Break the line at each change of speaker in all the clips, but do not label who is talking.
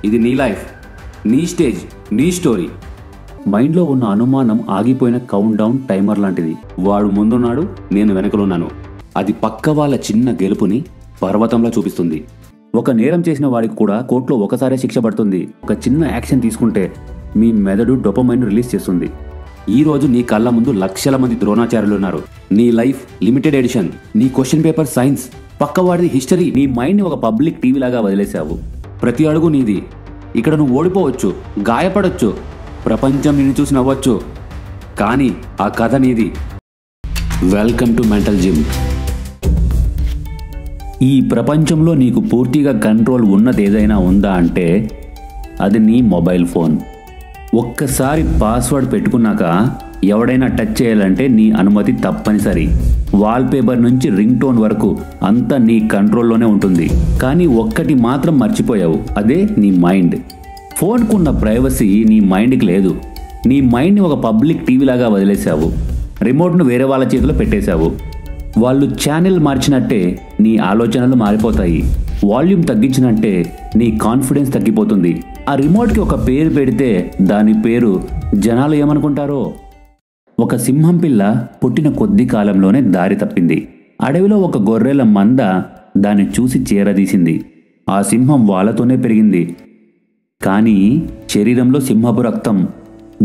ఇది నీ లైఫ్, నీ స్టేజ్, నీ స్టోరీ. మైండ్లో ఉన్న అనుమానం ఆగిపోయిన కౌంట్ డౌన్ టైమర్ లాంటిది. వాడు ముందున్నాడు, నేను వెనకలున్నాను. అది పక్క వాళ్ళ చిన్న గెలుపుని పర్వతంలో చూపిస్తుంది. ఒక నేరం చేసిన వాడికి కూడా కోర్టులో ఒకసారే శిక్ష పడుతుంది. ఒక చిన్న యాక్షన్ తీసుకుంటే మీ మెదడు డోపమైన్ రిలీజ్ చేస్తుంది. ఈరోజు నీ కళ్ళ ముందు లక్షల మంది ద్రోణాచార్యులు ఉన్నారు. నీ లైఫ్ లిమిటెడ్ ఎడిషన్. నీ క్వశ్చన్ పేపర్ సైన్స్, పక్కవాడిది హిస్టరీ. నీ మైండ్ని ఒక పబ్లిక్ టీవీ లాగా వదిలేసావు. ప్రతి అడుగు నీది. ఇక్కడ నువ్వు ఓడిపోవచ్చు, గాయపడవచ్చు, ప్రపంచం నిన్ను చూసి నవ్వచ్చు, కానీ ఆ కథ నీది. Welcome to mental gym. ఈ ప్రపంచంలో నీకు పూర్తిగా కంట్రోల్ ఉన్నది ఏదైనా ఉందా అంటే అది నీ మొబైల్ ఫోన్. ఒక్కసారి పాస్వర్డ్ పెట్టుకున్నాక ఎవడైనా టచ్ చేయాలంటే నీ అనుమతి తప్పనిసరి. వాల్పేపర్ నుంచి రింగ్ టోన్ వరకు అంతా నీ కంట్రోల్లోనే ఉంటుంది. కానీ ఒక్కటి మాత్రం మర్చిపోయావు, అదే నీ మైండ్. ఫోన్కున్న ప్రైవసీ నీ మైండ్కి లేదు. నీ మైండ్ని ఒక పబ్లిక్ టీవీ లాగా వదిలేసావు. రిమోట్ను వేరే వాళ్ళ చేతిలో పెట్టేశావు. వాళ్ళు ఛానల్ మార్చినట్టే నీ ఆలోచనలు మారిపోతాయి. వాల్యూమ్ తగ్గించినట్టే నీ కాన్ఫిడెన్స్ తగ్గిపోతుంది. ఆ రిమోట్కి ఒక పేరు పెడితే దాని పేరు జనాలు ఏమనుకుంటారో. ఒక సింహం పిల్ల పుట్టిన కొద్ది కాలంలోనే దారి తప్పింది. అడవిలో ఒక గొర్రెల మంద దాన్ని చూసి చేరదీసింది. ఆ సింహం వాళ్ళతోనే పెరిగింది. కానీ శరీరంలో సింహపు రక్తం,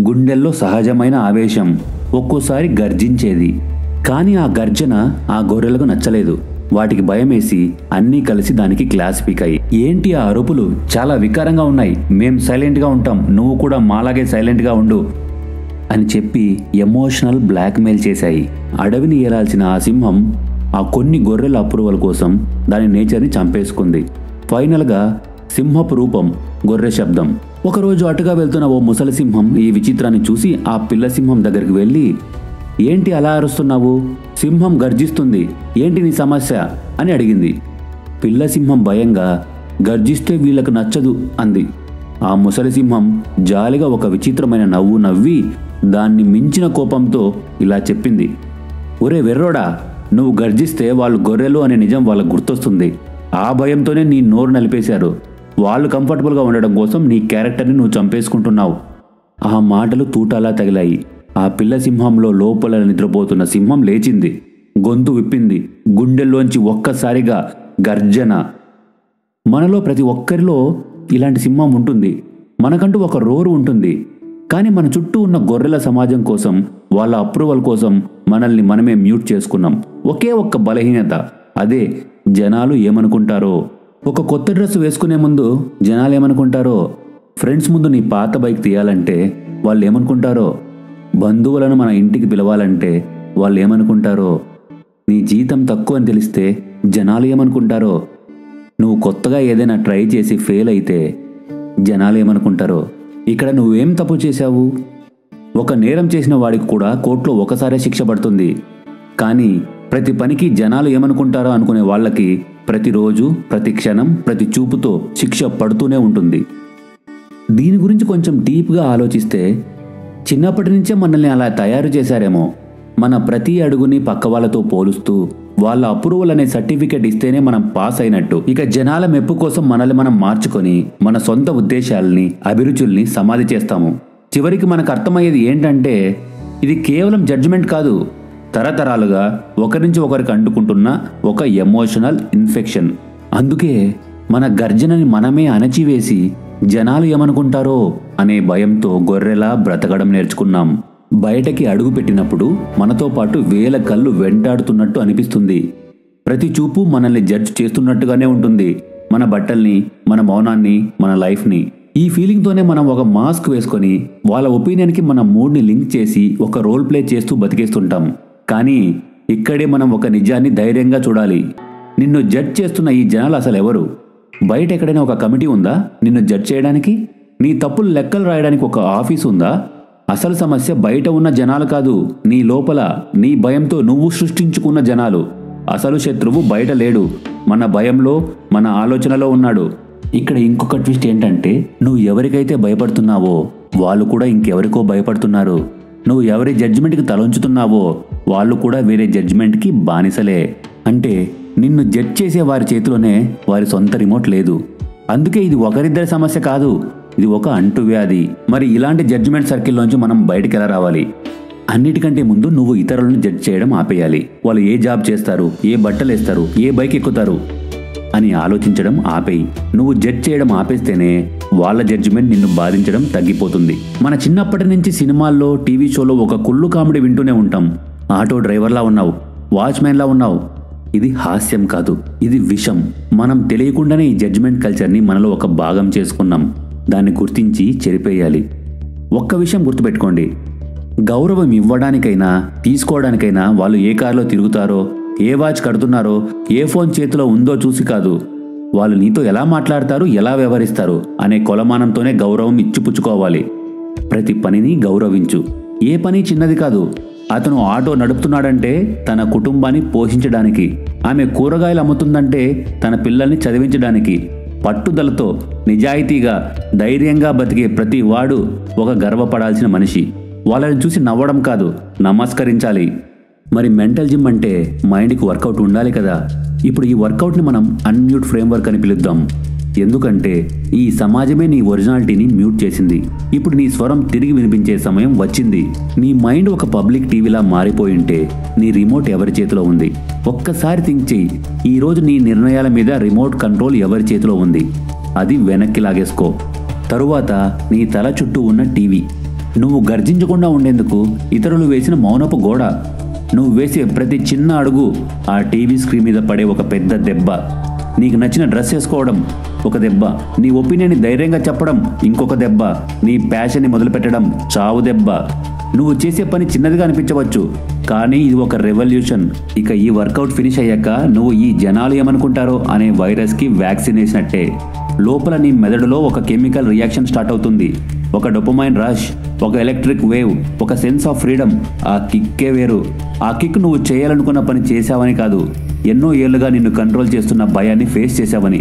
గుండెల్లో సహజమైన ఆవేశం ఒక్కోసారి గర్జించేది. కానీ ఆ గర్జన ఆ గొర్రెలకు నచ్చలేదు. వాటికి భయమేసి అన్నీ కలిసి దానికి క్లాస్ పీకాయి. ఏంటి ఆ అరుపులు? చాలా వికారంగా ఉన్నాయి. మేం సైలెంట్గా ఉంటాం, నువ్వు కూడా మాలాగే సైలెంట్గా ఉండు అని చెప్పి ఎమోషనల్ బ్లాక్మెయిల్ చేశాయి. అడవిని ఏలాల్సిన ఆ సింహం ఆ కొన్ని గొర్రెల అప్రూవల్ కోసం దాని నేచర్ని చంపేసుకుంది. ఫైనల్గా సింహపు రూపం, గొర్రె శబ్దం. ఒకరోజు అటుగా వెళ్తున్న ఓ ముసలి సింహం ఈ విచిత్రాన్ని చూసి ఆ పిల్ల సింహం దగ్గరికి వెళ్ళి, ఏంటి అలా అరుస్తున్నావు? సింహం గర్జిస్తుంది, ఏంటి నీ సమస్య అని అడిగింది. పిల్ల సింహం భయంగా, గర్జిస్తే వీళ్లకు నచ్చదు అంది. ఆ ముసలి సింహం జాలిగా ఒక విచిత్రమైన నవ్వు నవ్వి దాన్ని మించిన కోపంతో ఇలా చెప్పింది, ఒరే వెర్రోడా, నువ్వు గర్జిస్తే వాళ్ళు గొర్రెలు అనే నిజం వాళ్ళకు గుర్తొస్తుంది. ఆ భయంతోనే నీ నోరు నలిపేశారు. వాళ్ళు కంఫర్టబుల్గా ఉండడం కోసం నీ క్యారెక్టర్ని నువ్వు చంపేసుకుంటున్నావు. ఆ మాటలు తూటాలా తగిలాయి. ఆ పిల్ల సింహంలో లోపల నిద్రపోతున్న సింహం లేచింది, గొంతు విప్పింది. గుండెల్లోంచి ఒక్కసారిగా గర్జన. మనలో ప్రతి ఒక్కరిలో ఇలాంటి సింహం ఉంటుంది. మనకంటూ ఒక రోరు ఉంటుంది. కానీ మన చుట్టూ ఉన్న గొర్రెల సమాజం కోసం, వాళ్ళ అప్రూవల్ కోసం మనల్ని మనమే మ్యూట్ చేసుకున్నాం. ఒకే ఒక్క బలహీనత, అదే జనాలు ఏమనుకుంటారో. ఒక కొత్త డ్రెస్ వేసుకునే ముందు జనాలు ఏమనుకుంటారో. ఫ్రెండ్స్ ముందు నీ పాత బైక్ తీయాలంటే వాళ్ళు ఏమనుకుంటారో. బంధువులను మన ఇంటికి పిలవాలంటే వాళ్ళు ఏమనుకుంటారో. నీ జీతం తక్కువ అని తెలిస్తే జనాలు ఏమనుకుంటారో. నువ్వు కొత్తగా ఏదైనా ట్రై చేసి ఫెయిల్ అయితే జనాలు ఏమనుకుంటారో. ఇక్కడ నువ్వేం తప్పు చేశావు? ఒక నేరం చేసిన వాడికి కూడా కోర్టులో ఒకసారే శిక్ష పడుతుంది. కానీ ప్రతి పనికి జనాలు ఏమనుకుంటారో అనుకునే వాళ్ళకి ప్రతిరోజు, ప్రతి క్షణం, ప్రతి చూపుతో శిక్ష పడుతూనే ఉంటుంది. దీని గురించి కొంచెం డీప్గా ఆలోచిస్తే చిన్నప్పటి నుంచే మనల్ని అలా తయారు చేశారేమో. మన ప్రతి అడుగుని పక్క వాళ్ళతో పోలుస్తూ వాళ్ళ అప్రూవల్ అనే సర్టిఫికెట్ ఇస్తేనే మనం పాస్ అయినట్టు. ఇక జనాల మెప్పు కోసం మనల్ని మనం మార్చుకొని మన సొంత ఉద్దేశాలని, అభిరుచుల్ని సమాధి చేస్తాము. చివరికి మనకు అర్థమయ్యేది ఏంటంటే ఇది కేవలం జడ్జిమెంట్ కాదు, తరతరాలుగా ఒకరి నుంచి ఒకరికి అంటుకుంటున్న ఒక ఎమోషనల్ ఇన్ఫెక్షన్. అందుకే మన గర్జనని మనమే అణచివేసి జనాలు ఏమనుకుంటారో అనే భయంతో గొర్రెలా బ్రతకడం నేర్చుకున్నాం. బయటకి అడుగు పెట్టినప్పుడు మనతో పాటు వేల కళ్ళు వెంటాడుతున్నట్టు అనిపిస్తుంది. ప్రతి చూపు మనల్ని జడ్జ్ చేస్తున్నట్టుగానే ఉంటుంది. మన బట్టల్ని, మన మౌనాన్ని, మన లైఫ్ని. ఈ ఫీలింగ్తోనే మనం ఒక మాస్క్ వేసుకొని వాళ్ళ ఒపీనియన్కి మన మూడ్ని లింక్ చేసి ఒక రోల్ ప్లే చేస్తూ బతికేస్తుంటాం. కానీ ఇక్కడే మనం ఒక నిజాన్ని ధైర్యంగా చూడాలి. నిన్ను జడ్జ్ చేస్తున్న ఈ జనాలు అసలు ఎవరు? బయట ఎక్కడైనా ఒక కమిటీ ఉందా నిన్ను జడ్జ్ చేయడానికి? నీ తప్పులు లెక్కలు రాయడానికి ఒక ఆఫీస్ ఉందా? అసలు సమస్య బయట ఉన్న జనాలు కాదు, నీ లోపల, నీ భయంతో నువ్వు సృష్టించుకున్న జనాలు. అసలు శత్రువు బయట లేడు, మన భయంలో, మన ఆలోచనలో ఉన్నాడు. ఇక్కడ ఇంకొక ట్విస్ట్ ఏంటంటే నువ్వు ఎవరికైతే భయపడుతున్నావో వాళ్ళు కూడా ఇంకెవరికో భయపడుతున్నారు. నువ్వు ఎవరి జడ్జిమెంట్కి తలొంచుతున్నావో వాళ్ళు కూడా వేరే జడ్జిమెంట్కి బానిసలే. అంటే నిన్ను జడ్జ్ చేసే వారి చేతిలోనే వారి సొంత రిమోట్ లేదు. అందుకే ఇది ఒకరిద్దరి సమస్య కాదు, ఇది ఒక అంటువ్యాధి. మరి ఇలాంటి జడ్జిమెంట్ సర్కిల్లోంచి మనం బయటికి ఎలా రావాలి? అన్నిటికంటే ముందు నువ్వు ఇతరులను జడ్జ్ చేయడం ఆపేయాలి. వాళ్ళు ఏ జాబ్ చేస్తారు, ఏ బట్టలు వేస్తారు, ఏ బైక్ ఎక్కుతారు అని ఆలోచించడం ఆపేయి. నువ్వు జడ్జ్ చేయడం ఆపేస్తేనే వాళ్ళ జడ్జిమెంట్ నిన్ను బాధించడం తగ్గిపోతుంది. మన చిన్నప్పటి నుంచి సినిమాల్లో, టీవీ షోలో ఒక కుళ్ళు కామెడీ వింటూనే ఉంటాం. ఆటో డ్రైవర్లా ఉన్నావు, వాచ్మెన్లా ఉన్నావు. ఇది హాస్యం కాదు, ఇది విషం. మనం తెలియకుండానే ఈ జడ్జిమెంట్ కల్చర్ని మనలో ఒక భాగం చేసుకున్నాం. దాన్ని గుర్తించి చెరిపేయాలి. ఒక్క విషయం గుర్తుపెట్టుకోండి, గౌరవం ఇవ్వడానికైనా తీసుకోవడానికైనా వాళ్ళు ఏ కారులో తిరుగుతారో, ఏ వాచ్ కడుతున్నారో, ఏ ఫోన్ చేతిలో ఉందో చూసి కాదు, వాళ్ళు నీతో ఎలా మాట్లాడతారు, ఎలా వ్యవహరిస్తారు అనే కొలమానంతోనే గౌరవం ఇచ్చిపుచ్చుకోవాలి. ప్రతి పనిని గౌరవించు. ఏ పని చిన్నది కాదు. అతను ఆటో నడుపుతున్నాడంటే తన కుటుంబాన్ని పోషించడానికి, ఆమె కూరగాయలు అమ్ముతుందంటే తన పిల్లల్ని చదివించడానికి. పట్టుదలతో, నిజాయితీగా, ధైర్యంగా బతికే ప్రతి వాడు ఒక గర్వపడాల్సిన మనిషి. వాళ్ళని చూసి నవ్వడం కాదు, నమస్కరించాలి. మరి మెంటల్ జిమ్ అంటే మైండ్కి వర్కౌట్ ఉండాలి కదా. ఇప్పుడు ఈ వర్కౌట్ని మనం అన్మ్యూట్ ఫ్రేమ్వర్క్ అని పిలుద్దాం. ఎందుకంటే ఈ సమాజమే నీ ఒరిజినాలిటీని మ్యూట్ చేసింది. ఇప్పుడు నీ స్వరం తిరిగి వినిపించే సమయం వచ్చింది. నీ మైండ్ ఒక పబ్లిక్ టీవీలా మారిపోయింటే నీ రిమోట్ ఎవరి చేతిలో ఉంది? ఒక్కసారి థింక్ చెయ్యి. ఈరోజు నీ నిర్ణయాల మీద రిమోట్ కంట్రోల్ ఎవరి చేతిలో ఉంది? అది వెనక్కి లాగేసుకో. తరువాత నీ తల చుట్టూ ఉన్న టీవీ. నువ్వు గర్జించకుండా ఉండేందుకు ఇతరులు వేసిన మౌనపు గోడ. నువ్వు వేసే ప్రతి చిన్న అడుగు ఆ టీవీ స్క్రీన్ మీద పడే ఒక పెద్ద దెబ్బ. నీకు నచ్చిన డ్రెస్ వేసుకోవడం ఒక దెబ్బ, నీ ఒపీనియన్ని ధైర్యంగా చెప్పడం ఇంకొక దెబ్బ, నీ ప్యాషన్ని మొదలుపెట్టడం చావు దెబ్బ. నువ్వు చేసే పని చిన్నదిగా అనిపించవచ్చు, కానీ ఇది ఒక రెవల్యూషన్. ఇక ఈ వర్కౌట్ ఫినిష్ అయ్యాక నువ్వు ఈ జనాలు ఏమనుకుంటారో అనే వైరస్కి వ్యాక్సిన్ వేసినట్టే. లోపల నీ మెదడులో ఒక కెమికల్ రియాక్షన్ స్టార్ట్ అవుతుంది. ఒక డోపమైన్ రష్, ఒక ఎలక్ట్రిక్ వేవ్, ఒక సెన్స్ ఆఫ్ ఫ్రీడమ్. ఆ కిక్కే వేరు. ఆ కిక్ నువ్వు చేయాలనుకున్న పని చేశావని కాదు, ఎన్నో ఏళ్లుగా నిన్ను కంట్రోల్ చేస్తున్న భయాన్ని ఫేస్ చేశావని.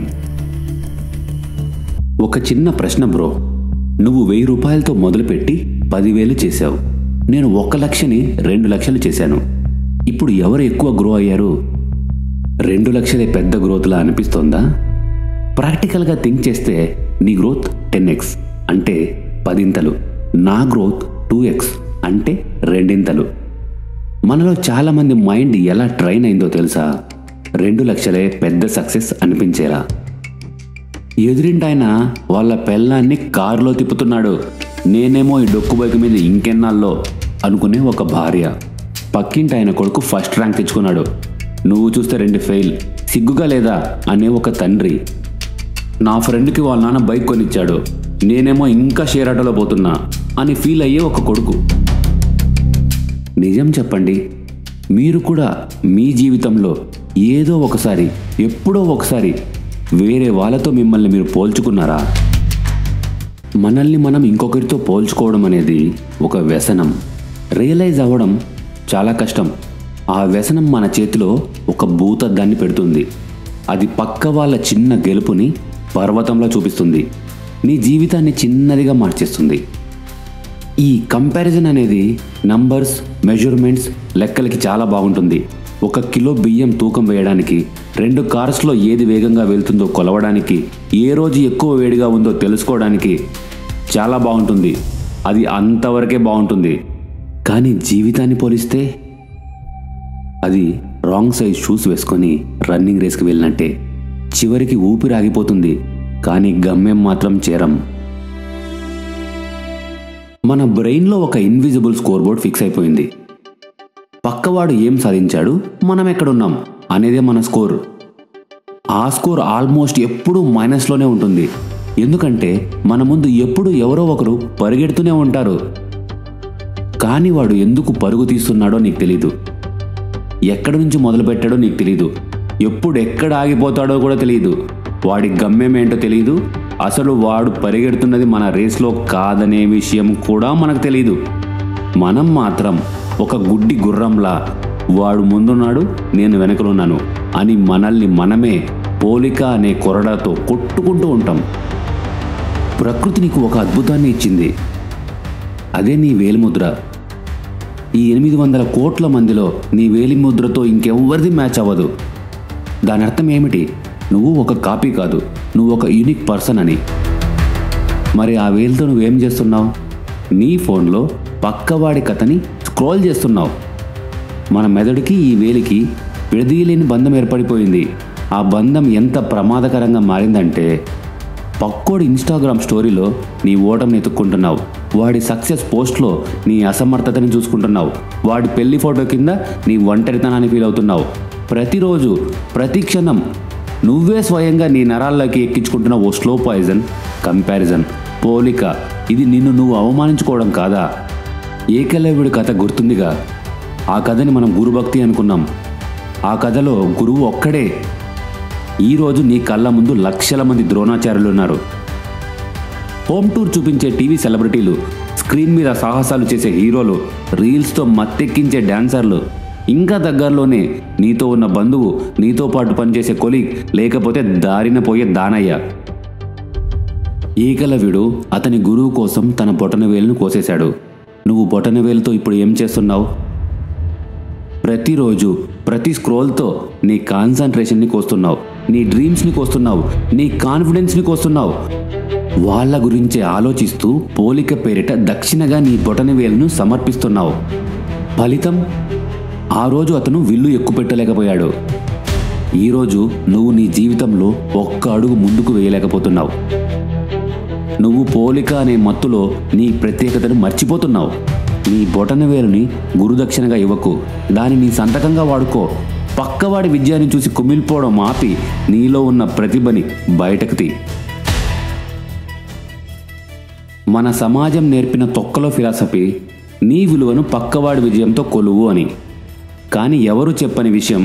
ఒక చిన్న ప్రశ్న బ్రో, నువ్వు 1000 రూపాయలతో మొదలుపెట్టి 10,000 చేశావు. నేను 1 లక్షని 2 లక్షలు చేశాను. ఇప్పుడు ఎవరు ఎక్కువ గ్రో అయ్యారు? 2 లక్షలే పెద్ద గ్రోత్లా అనిపిస్తోందా? ప్రాక్టికల్గా థింక్ చేస్తే నీ గ్రోత్ 10x అంటే 10 నా గ్రోత్ 2x అంటే 2. మనలో చాలామంది మైండ్ ఎలా ట్రైన్ అయిందో తెలుసా? 2 లక్షలే పెద్ద సక్సెస్ అనిపించేలా. ఎదురింటాయన వాళ్ళ పెళ్ళాన్ని కారులో తిప్పుతున్నాడు, నేనేమో ఈ డొక్కు బైక్ మీద ఇంకెన్నాళ్ళో అనుకునే ఒక భార్య. పక్కింటి ఆయన కొడుకు ఫస్ట్ ర్యాంక్ తెచ్చుకున్నాడు, నువ్వు చూస్తే 2 ఫెయిల్, సిగ్గుగా లేదా అనే ఒక తండ్రి. నా ఫ్రెండ్కి వాళ్ళ నాన్న బైక్ కొనిచ్చాడు, నేనేమో ఇంకా షేర్ ఆటోలో పోతున్నా అని ఫీల్ అయ్యే ఒక కొడుకు. నిజం చెప్పండి, మీరు కూడా మీ జీవితంలో ఏదో ఒకసారి, ఎప్పుడో ఒకసారి వేరే వాళ్ళతో మిమ్మల్ని మీరు పోల్చుకున్నారా? మనల్ని మనం ఇంకొకరితో పోల్చుకోవడం అనేది ఒక వ్యసనం. రియలైజ్ అవ్వడం చాలా కష్టం. ఆ వ్యసనం మన చేతిలో ఒక భూతద్దాన్ని పెడుతుంది. అది పక్క వాళ్ళ చిన్న గెలుపుని పర్వతంలో చూపిస్తుంది, నీ జీవితాన్ని చిన్నదిగా మార్చేస్తుంది. ఈ కంపారిజన్ అనేది నంబర్స్, మెజర్మెంట్స్, లెక్కలకి చాలా బాగుంటుంది. 1 కిలో బియ్యం తూకం వేయడానికి, 2 కార్స్లో ఏది వేగంగా వెళ్తుందో కొలవడానికి, ఏ రోజు ఎక్కువ వేడిగా ఉందో తెలుసుకోవడానికి చాలా బాగుంటుంది. అది అంతవరకే బాగుంటుంది. కానీ జీవితాన్ని పోలిస్తే అది రాంగ్ సైజ్ షూస్ వేసుకొని రన్నింగ్ రేస్కి వెళ్ళినట్టే. చివరికి ఊపిరి ఆగిపోతుంది, కానీ గమ్యం మాత్రం చేరం. మన బ్రెయిన్లో ఒక ఇన్విజిబుల్ స్కోర్ బోర్డ్ ఫిక్స్ అయిపోయింది. పక్కవాడు ఏం సాధించాడు, మనం ఎక్కడున్నాం అనేదే మన స్కోర్. ఆ స్కోర్ ఆల్మోస్ట్ ఎప్పుడూ మైనస్లోనే ఉంటుంది. ఎందుకంటే మన ముందు ఎప్పుడు ఎవరో ఒకరు పరిగెడుతూనే ఉంటారు. కానీ వాడు ఎందుకు పరుగు తీస్తున్నాడో నీకు తెలీదు, ఎక్కడి నుంచి మొదలుపెట్టాడో నీకు తెలీదు, ఎప్పుడు ఎక్కడ ఆగిపోతాడో కూడా తెలియదు, వాడి గమ్యం ఏంటో తెలియదు. అసలు వాడు పరిగెడుతున్నది మన రేస్లో కాదనే విషయం కూడా మనకు తెలియదు. మనం మాత్రం ఒక గుడ్డి గుర్రంలా వాడు ముందున్నాడు, నేను వెనకలున్నాను అని మనల్ని మనమే పోలిక అనే కొరడాతో కొట్టుకుంటూ ఉంటాం. ప్రకృతి నీకు ఒక అద్భుతాన్ని ఇచ్చింది, అదే నీ వేలిముద్ర. ఈ 800 కోట్ల మందిలో నీ వేలిముద్రతో ఇంకెవ్వరిది మ్యాచ్ అవ్వదు. దాని అర్థం ఏమిటి? నువ్వు ఒక కాపీ కాదు, నువ్వు ఒక యూనిక్ పర్సన్ అని. మరి ఆ వేలుతో నువ్వేం చేస్తున్నావు? నీ ఫోన్లో పక్కవాడి కథని స్క్రోల్ చేస్తున్నావు. మన మెదడుకి ఈ వేలికి విడదీయలేని బంధం ఏర్పడిపోయింది. ఆ బంధం ఎంత ప్రమాదకరంగా మారిందంటే పక్కోడి ఇన్స్టాగ్రామ్ స్టోరీలో నీ ఓటమిని ఎత్తుక్కుంటున్నావు, వాడి సక్సెస్ పోస్ట్లో నీ అసమర్థతని చూసుకుంటున్నావు, వాడి పెళ్లి ఫోటో కింద నీ ఒంటరితనాన్ని ఫీల్ అవుతున్నావు. ప్రతిరోజు ప్రతి క్షణం నువ్వే స్వయంగా నీ నరాల్లోకి ఎక్కించుకుంటున్న ఓ స్లో పాయిజన్ కంపారిజన్, పోలిక. ఇది నిన్ను నువ్వు అవమానించుకోవడం కాదా? ఏకలవ్యుడి కథ గుర్తుందిగా? ఆ కథని మనం గురుభక్తి అనుకున్నాం. ఆ కథలో గురువు ఒక్కడే. ఈరోజు నీ కళ్ళ ముందు లక్షల మంది ద్రోణాచార్యులు ఉన్నారు. హోమ్ టూర్ చూపించే టీవీ సెలబ్రిటీలు, స్క్రీన్ మీద సాహసాలు చేసే హీరోలు, రీల్స్తో మత్తెక్కించే డాన్సర్లు, ఇంకా దగ్గరలోనే నీతో ఉన్న బంధువు, నీతో పాటు పనిచేసే కొలీగ్, లేకపోతే దారిన పోయే దానయ్య. ఏకలవ్యుడు అతని గురువు కోసం తన బొటనవేలును కోసేశాడు. నువ్వు బొటనవేలుతో ఇప్పుడు ఏం చేస్తున్నావు? ప్రతిరోజు ప్రతి స్క్రోల్తో నీ కాన్సంట్రేషన్ని కోస్తున్నావు, నీ డ్రీమ్స్ని కోస్తున్నావు, నీ కాన్ఫిడెన్స్ని కోస్తున్నావు. వాళ్ళ గురించే ఆలోచిస్తూ పోలిక పేరిట దక్షిణగా నీ బొటనవేలును సమర్పిస్తున్నావు. ఫలితం, ఆ రోజు అతను విల్లు ఎక్కుపెట్టలేకపోయాడు. ఈరోజు నువ్వు నీ జీవితంలో ఒక్క అడుగు ముందుకు వేయలేకపోతున్నావు. నువ్వు పోలిక అనే మత్తులో నీ ప్రత్యేకతను మర్చిపోతున్నావు. నీ బొటనవేలుని గురుదక్షిణగా ఇవ్వకు, దాన్ని నీ సంతకంగా వాడుకో. పక్కవాడి విజయాన్ని చూసి కుమిలిపోవడం ఆపి నీలో ఉన్న ప్రతిభని బయటకు తీ. మన సమాజం నేర్పిన తొక్కలో ఫిలాసఫీ నీ విలువను పక్కవాడి విజయంతో కొలువు అని. కానీ ఎవరు చెప్పని విషయం,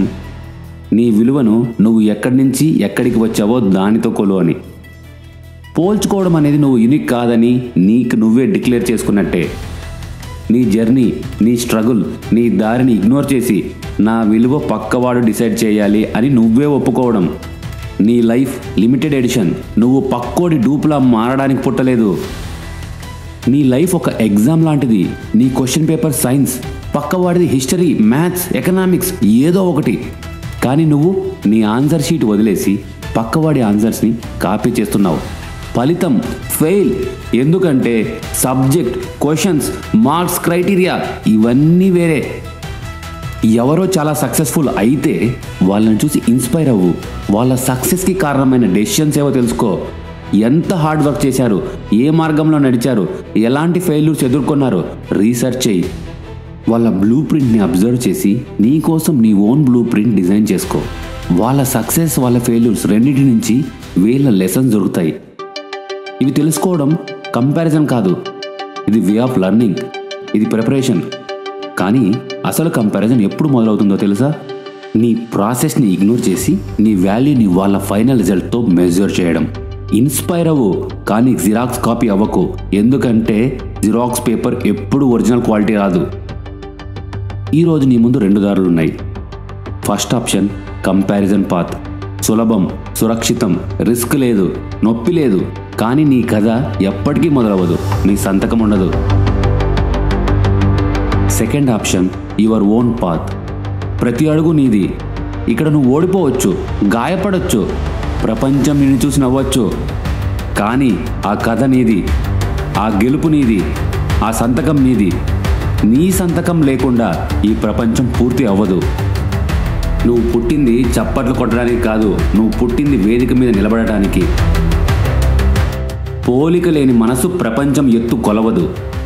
నీ విలువను నువ్వు ఎక్కడి నుంచి ఎక్కడికి వచ్చావో దానితో కొలువు అని. పోల్చుకోవడం అనేది నువ్వు యూనిక్ కాదని నీకు నువ్వే డిక్లేర్ చేసుకున్నట్టే. నీ జర్నీ, నీ స్ట్రగుల్, నీ దారిని ఇగ్నోర్ చేసి నా విలువ పక్కవాడు డిసైడ్ చేయాలి అని నువ్వే ఒప్పుకోవడం. నీ లైఫ్ లిమిటెడ్ ఎడిషన్. నువ్వు పక్కోడి డూప్లా మారడానికి పుట్టలేదు. నీ లైఫ్ ఒక ఎగ్జామ్ లాంటిది. నీ క్వశ్చన్ పేపర్ సైన్స్, పక్కవాడిది హిస్టరీ, మ్యాథ్స్, ఎకనామిక్స్, ఏదో ఒకటి. కానీ నువ్వు నీ ఆన్సర్ షీట్ వదిలేసి పక్కవాడి ఆన్సర్స్ని కాపీ చేస్తున్నావు. ఫలితం ఫెయిల్. ఎందుకంటే సబ్జెక్ట్, క్వశ్చన్స్, మార్క్స్, క్రైటీరియా ఇవన్నీ వేరే. ఎవరో చాలా సక్సెస్ఫుల్ అయితే వాళ్ళని చూసి ఇన్స్పైర్ అవ్వు. వాళ్ళ సక్సెస్కి కారణమైన డెసిషన్స్ ఏవో తెలుసుకో. ఎంత హార్డ్ వర్క్ చేశారు, ఏ మార్గంలో నడిచారు, ఎలాంటి ఫెయిల్యూర్స్ ఎదుర్కొన్నారు రీసెర్చ్ చేయి. వాళ్ళ బ్లూ ప్రింట్ని అబ్జర్వ్ చేసి నీ కోసం నీ ఓన్ బ్లూ ప్రింట్ డిజైన్ చేసుకో. వాళ్ళ సక్సెస్, వాళ్ళ ఫెయిల్యూర్స్ రెండింటి నుంచి వీళ్ళ లెసన్స్ దొరుకుతాయి. ఇవి తెలుసుకోవడం కంపారిజన్ కాదు, ఇది వే ఆఫ్ లెర్నింగ్, ఇది ప్రిపరేషన్. కానీ అసలు కంపారిజన్ ఎప్పుడు మొదలవుతుందో తెలుసా? నీ ప్రాసెస్ని ఇగ్నోర్ చేసి నీ వాల్యూని వాళ్ళ ఫైనల్ రిజల్ట్తో మెజర్ చేయడం. ఇన్స్పైర్ అవ్వు, కానీ జిరాక్స్ కాపీ అవ్వకు. ఎందుకంటే జిరాక్స్ పేపర్ ఎప్పుడు ఒరిజినల్ క్వాలిటీ రాదు. ఈరోజు నీ ముందు 2 దారులు ఉన్నాయి. First option comparison path. సులభం, సురక్షితం, రిస్క్ లేదు, నొప్పి లేదు. కానీ నీ కథ ఎప్పటికీ మొదలవ్వదు, నీ సంతకం ఉండదు. Second option your own path. ప్రతి అడుగు నీది. ఇక్కడ నువ్వు ఓడిపోవచ్చు, గాయపడవచ్చు, ప్రపంచం నిన్ను చూసి నవ్వచ్చు. కానీ ఆ కథ నీది, ఆ గెలుపు నీది, ఆ సంతకం నీది. నీ సంతకం లేకుండా ఈ ప్రపంచం పూర్తి అవ్వదు. నువ్వు పుట్టింది చప్పట్లు కొట్టడానికి కాదు, నువ్వు పుట్టింది వేదిక మీద నిలబడటానికి. పోలిక లేని మనసు ప్రపంచం ఎత్తు కొలవదు,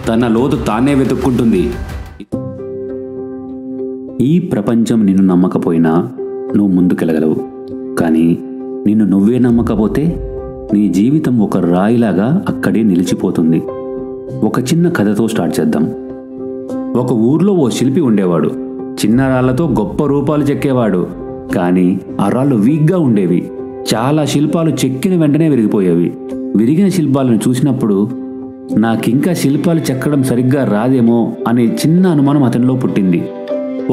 తన లోతు తానే వెతుక్కుంటుంది. ఈ ప్రపంచం నిన్ను నమ్మకపోయినా నువ్వు ముందుకెళ్ళగలవు. కానీ నిన్ను నువ్వే నమ్మకపోతే నీ జీవితం ఒక రాయిలాగా అక్కడే నిలిచిపోతుంది. ఒక చిన్న కథతో స్టార్ట్ చేద్దాం. ఒక ఊర్లో ఓ శిల్పి ఉండేవాడు. చిన్న రాళ్లతో గొప్ప రూపాలు చెక్కేవాడు. కానీ ఆ రాళ్ళు వీక్గా ఉండేవి. చాలా శిల్పాలు చెక్కిన వెంటనే విరిగిపోయేవి. విరిగిన శిల్పాలను చూసినప్పుడు నాకింకా శిల్పాలు చెక్కడం సరిగ్గా రాదేమో అనే చిన్న అనుమానం అతనిలో పుట్టింది.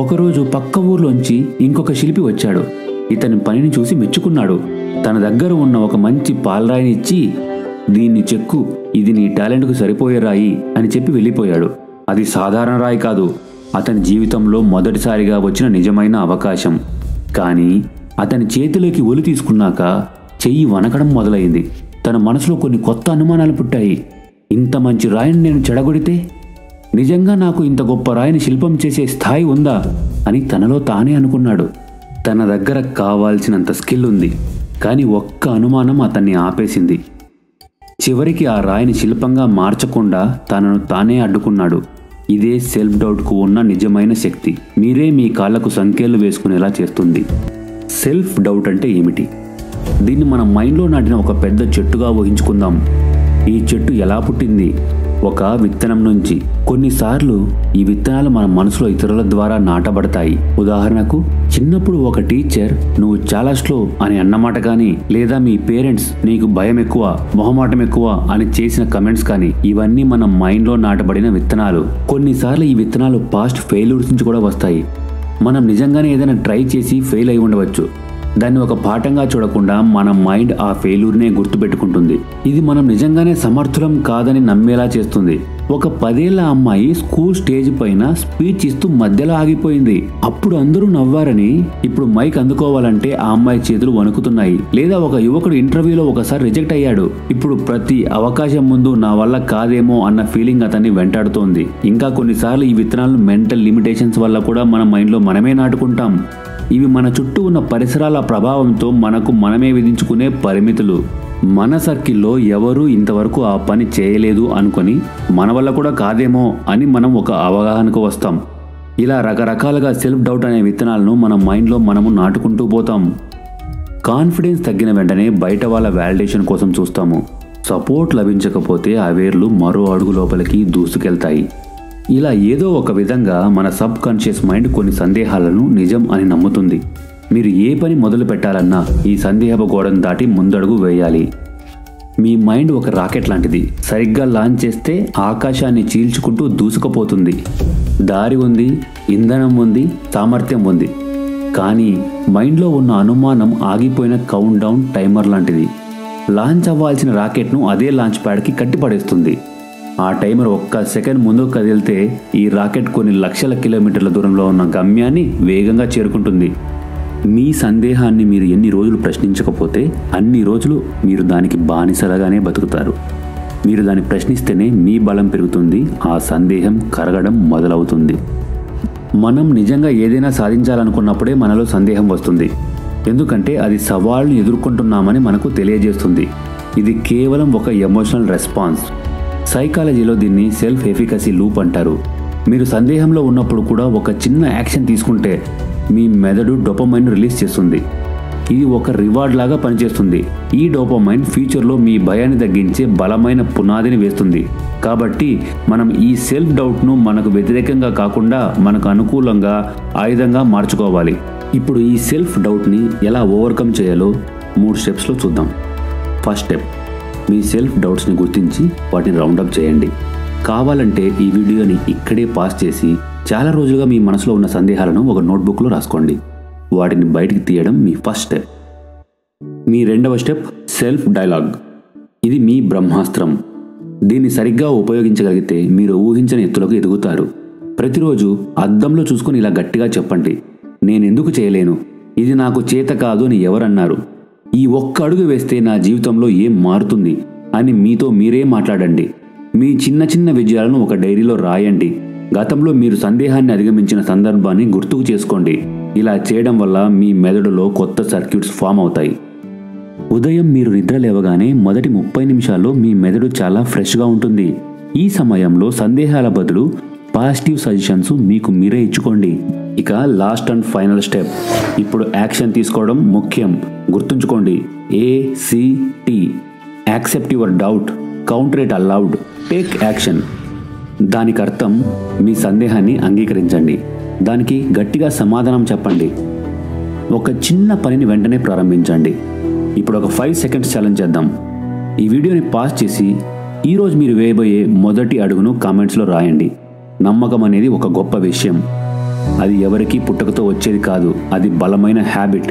ఒకరోజు పక్క ఊర్లోంచి ఇంకొక శిల్పి వచ్చాడు. ఇతని పనిని చూసి మెచ్చుకున్నాడు. తన దగ్గర ఉన్న ఒక మంచి పాలరాయిని ఇచ్చి, దీన్ని చెక్కు, ఇది నీ టాలెంట్కు సరిపోయే రాయి అని చెప్పి వెళ్ళిపోయాడు. అది సాధారణ రాయి కాదు, అతని జీవితంలో మొదటిసారిగా వచ్చిన నిజమైన అవకాశం. కానీ అతని చేతిలోకి ఒలి తీసుకున్నాక చెయ్యి వనకడం మొదలైంది. తన మనసులో కొన్ని కొత్త అనుమానాలు పుట్టాయి. ఇంత మంచి రాయిని నేను చెడగొడితే నిజంగా నాకు ఇంత గొప్ప రాయిని శిల్పం చేసే స్థాయి ఉందా అని తనలో తానే అనుకున్నాడు. తన దగ్గర కావాల్సినంత స్కిల్ ఉంది, కానీ ఒక్క అనుమానం అతన్ని ఆపేసింది. చివరికి ఆ రాయిని శిల్పంగా మార్చకుండా తనను తానే అడ్డుకున్నాడు. ఇదే సెల్ఫ్ డౌట్కు ఉన్న నిజమైన శక్తి. మీరే మీ కాళ్లకు సంఖ్యలు వేసుకునేలా చేస్తుంది. సెల్ఫ్ డౌట్ అంటే ఏమిటి? దీన్ని మన మైండ్లో నాటిన ఒక పెద్ద చెట్టుగా ఊహించుకుందాం. ఈ చెట్టు ఎలా పుట్టింది? ఒక విత్తనం నుంచి. కొన్నిసార్లు ఈ విత్తనాలు మన మనసులో ఇతరుల ద్వారా నాటబడతాయి. ఉదాహరణకు, చిన్నప్పుడు ఒక టీచర్ నువ్వు చాలా స్లో అని అన్నమాట కానీ, లేదా మీ పేరెంట్స్ నీకు భయం ఎక్కువ, మొహమాటం ఎక్కువ అని చేసిన కమెంట్స్ కానీ, ఇవన్నీ మన మైండ్లో నాటబడిన విత్తనాలు. కొన్నిసార్లు ఈ విత్తనాలు పాస్ట్ ఫెయిల్యూర్స్ నుంచి కూడా వస్తాయి. మనం నిజంగానే ఏదైనా ట్రై చేసి ఫెయిల్ అయి ఉండవచ్చు. దాన్ని ఒక పాఠంగా చూడకుండా మన మైండ్ ఆ ఫెయిల్యూర్నే గుర్తుపెట్టుకుంటుంది. ఇది మనం నిజంగానే సమర్థులం కాదని నమ్మేలా చేస్తుంది. ఒక 10 ఏళ్ల అమ్మాయి స్కూల్ స్టేజ్ పైన స్పీచ్ ఇస్తూ మధ్యలో ఆగిపోయింది. అప్పుడు అందరూ నవ్వారని ఇప్పుడు మైక్ అందుకోవాలంటే ఆ అమ్మాయి చేతులు వణుకుతున్నాయి. లేదా ఒక యువకుడు ఇంటర్వ్యూలో ఒకసారి రిజెక్ట్ అయ్యాడు. ఇప్పుడు ప్రతి అవకాశం ముందు నా వల్ల కాదేమో అన్న ఫీలింగ్ అతన్ని వెంటాడుతోంది. ఇంకా కొన్నిసార్లు ఈ విత్తనాలు మెంటల్ లిమిటేషన్స్ వల్ల కూడా మన మైండ్లో మనమే నాటుకుంటాం. ఇవి మన చుట్టూ ఉన్న పరిసరాల ప్రభావంతో మనకు మనమే విధించుకునే పరిమితులు. మన సర్కిల్లో ఎవరూ ఇంతవరకు ఆ పని చేయలేదు అనుకొని మన వల్ల కూడా కాదేమో అని మనం ఒక అవగాహనకు వస్తాం. ఇలా రకరకాలుగా సెల్ఫ్ డౌట్ అనే విత్తనాలను మన మైండ్లో మనము నాటుకుంటూ పోతాం. కాన్ఫిడెన్స్ తగ్గిన వెంటనే బయట వాళ్ళ వ్యాలిడేషన్ కోసం చూస్తాము. సపోర్ట్ లభించకపోతే ఆ వేర్లు మరో అడుగు లోపలికి దూసుకెళ్తాయి. ఇలా ఏదో ఒక విధంగా మన సబ్ కాన్షియస్ మైండ్ కొన్ని సందేహాలను నిజం అని నమ్ముతుంది. మీరు ఏ పని మొదలు పెట్టాలన్నా ఈ సందేహపు గోడను దాటి ముందడుగు వేయాలి. మీ మైండ్ ఒక రాకెట్ లాంటిది. సరిగ్గా లాంచ్ చేస్తే ఆకాశాన్ని చీల్చుకుంటూ దూసుకుపోతుంది. దారి ఉంది, ఇంధనం ఉంది, సామర్థ్యం ఉంది. కానీ మైండ్లో ఉన్న అనుమానం ఆగిపోయిన కౌంట్ డౌన్ టైమర్ లాంటిది. లాంచ్ అవ్వాల్సిన రాకెట్ను అదే లాంచ్ ప్యాడ్కి కట్టిపడేస్తుంది. ఆ టైమర్ ఒక్క సెకండ్ ముందుకు కదిలితే ఈ రాకెట్ కొన్ని లక్షల కిలోమీటర్ల దూరంలో ఉన్న గమ్యాన్ని వేగంగా చేరుకుంటుంది. మీ సందేహాన్ని మీరు ఎన్ని రోజులు ప్రశ్నించకపోతే అన్ని రోజులు మీరు దానికి బానిసలుగానే బతుకుతారు. మీరు దాన్ని ప్రశ్నిస్తేనే మీ బలం పెరుగుతుంది, ఆ సందేహం కరగడం మొదలవుతుంది. మనం నిజంగా ఏదైనా సాధించాలనుకున్నప్పుడే మనలో సందేహం వస్తుంది. ఎందుకంటే అది సవాళ్లను ఎదుర్కొంటున్నామని మనకు తెలియజేస్తుంది. ఇది కేవలం ఒక ఎమోషనల్ రెస్పాన్స్. సైకాలజీలో దీన్ని సెల్ఫ్ ఎఫికసీ లూప్ అంటారు. మీరు సందేహంలో ఉన్నప్పుడు కూడా ఒక చిన్న యాక్షన్ తీసుకుంటే మీ మెదడు డోపమైన్ రిలీజ్ చేస్తుంది. ఇది ఒక రివార్డ్ లాగా పనిచేస్తుంది. ఈ డోపమైన్ ఫ్యూచర్లో మీ భయాన్ని తగ్గించే బలమైన పునాదిని వేస్తుంది. కాబట్టి మనం ఈ సెల్ఫ్ డౌట్ను మనకు వ్యతిరేకంగా కాకుండా మనకు అనుకూలంగా ఆయుధంగా మార్చుకోవాలి. ఇప్పుడు ఈ సెల్ఫ్ డౌట్ని ఎలా ఓవర్కమ్ చేయాలో 3 స్టెప్స్లో చూద్దాం. ఫస్ట్ స్టెప్, మీ సెల్ఫ్ డౌట్స్ని గుర్తించి వాటిని రౌండప్ చేయండి. కావాలంటే ఈ వీడియోని ఇక్కడే పాస్ చేసి చాలా రోజులుగా మీ మనసులో ఉన్న సందేహాలను ఒక నోట్బుక్లో రాసుకోండి. వాటిని బయటికి తీయడం మీ ఫస్ట్ స్టెప్. మీ రెండవ స్టెప్ సెల్ఫ్ డైలాగ్. ఇది మీ బ్రహ్మాస్త్రం. దీన్ని సరిగ్గా ఉపయోగించగలిగితే మీరు ఊహించని ఎత్తులకు ఎదుగుతారు. ప్రతిరోజు అద్దంలో చూసుకుని ఇలా గట్టిగా చెప్పండి, నేనెందుకు చేయలేను, ఇది నాకు చేత కాదు అని ఎవరన్నారు, ఈ ఒక్క అడుగు వేస్తే నా జీవితంలో ఏం మారుతుంది అని మీతో మీరే మాట్లాడండి. మీ చిన్న చిన్న విజయాలను ఒక డైరీలో రాయండి. గతంలో మీరు సందేహాన్ని అధిగమించిన సందర్భాన్ని గుర్తుకు చేసుకోండి. ఇలా చేయడం వల్ల మీ మెదడులో కొత్త సర్క్యూట్స్ ఫామ్ అవుతాయి. ఉదయం మీరు నిద్ర లేవగానే మొదటి 30 నిమిషాల్లో మీ మెదడు చాలా ఫ్రెష్గా ఉంటుంది. ఈ సమయంలో సందేహాల బదులు పాజిటివ్ సజెషన్స్ మీకు మీరే ఇచ్చుకోండి. ఇక లాస్ట్ అండ్ ఫైనల్ స్టెప్, ఇప్పుడు యాక్షన్ తీసుకోవడం ముఖ్యం. గుర్తుంచుకోండి, ACT, accept your doubt, counter it allowed, take action. దానికి అర్థం మీ సందేహాన్ని అంగీకరించండి, దానికి గట్టిగా సమాధానం చెప్పండి. ఒక చిన్న పనిని వెంటనే ప్రారంభించండి. ఇప్పుడు ఒక 5 సెకండ్స్ ఛాలెంజ్ చేద్దాం. ఈ వీడియోని పాస్ చేసి ఈరోజు మీరు వేయబోయే మొదటి అడుగును కామెంట్స్లో రాయండి. నమ్మకం అనేది ఒక గొప్ప విషయం. అది ఎవరికీ పుట్టుకతో వచ్చేది కాదు, అది బలమైన హ్యాబిట్.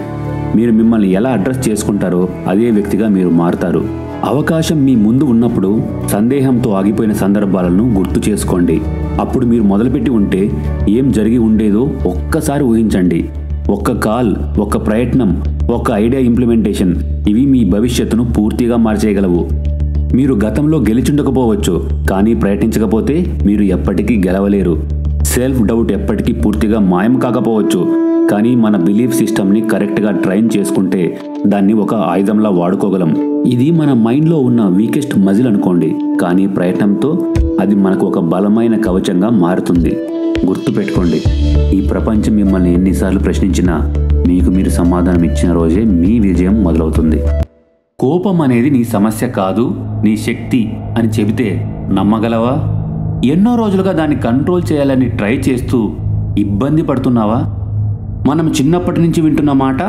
మీరు మిమ్మల్ని ఎలా అడ్రస్ చేసుకుంటారో అదే వ్యక్తిగా మీరు మారుతారు. అవకాశం మీ ముందు ఉన్నప్పుడు సందేహంతో ఆగిపోయిన సందర్భాలను గుర్తు చేసుకోండి. అప్పుడు మీరు మొదలుపెట్టి ఉంటే ఏం జరిగి ఉండేదో ఒక్కసారి ఊహించండి. ఒక్క కాల్, ఒక్క ప్రయత్నం, ఒక్క ఐడియా ఇంప్లిమెంటేషన్ ఇవి మీ భవిష్యత్తును పూర్తిగా మార్చేయగలవు. మీరు గతంలో గెలిచుండకపోవచ్చు, కానీ ప్రయత్నించకపోతే మీరు ఎప్పటికీ గెలవలేరు. సెల్ఫ్ డౌట్ ఎప్పటికీ పూర్తిగా మాయం కాకపోవచ్చు, కానీ మన బిలీఫ్ సిస్టమ్ని కరెక్ట్గా ట్రైన్ చేసుకుంటే దాన్ని ఒక ఆయుధంలా వాడుకోగలం. ఇది మన మైండ్లో ఉన్న వీకెస్ట్ మజిల్ అనుకోండి, కానీ ప్రయత్నంతో అది మనకు ఒక బలమైన కవచంగా మారుతుంది. గుర్తుపెట్టుకోండి, ఈ ప్రపంచం మిమ్మల్ని ఎన్నిసార్లు ప్రశ్నించినా మీకు మీరు సమాధానం ఇచ్చిన రోజే మీ విజయం మొదలవుతుంది. కోపం అనేది నీ సమస్య కాదు, నీ శక్తి అని చెబితే నమ్మగలవా? ఎన్నో రోజులుగా దాన్ని కంట్రోల్ చేయాలని ట్రై చేస్తూ ఇబ్బంది పడుతున్నావా? మనం చిన్నప్పటి నుంచి వింటున్న మాట,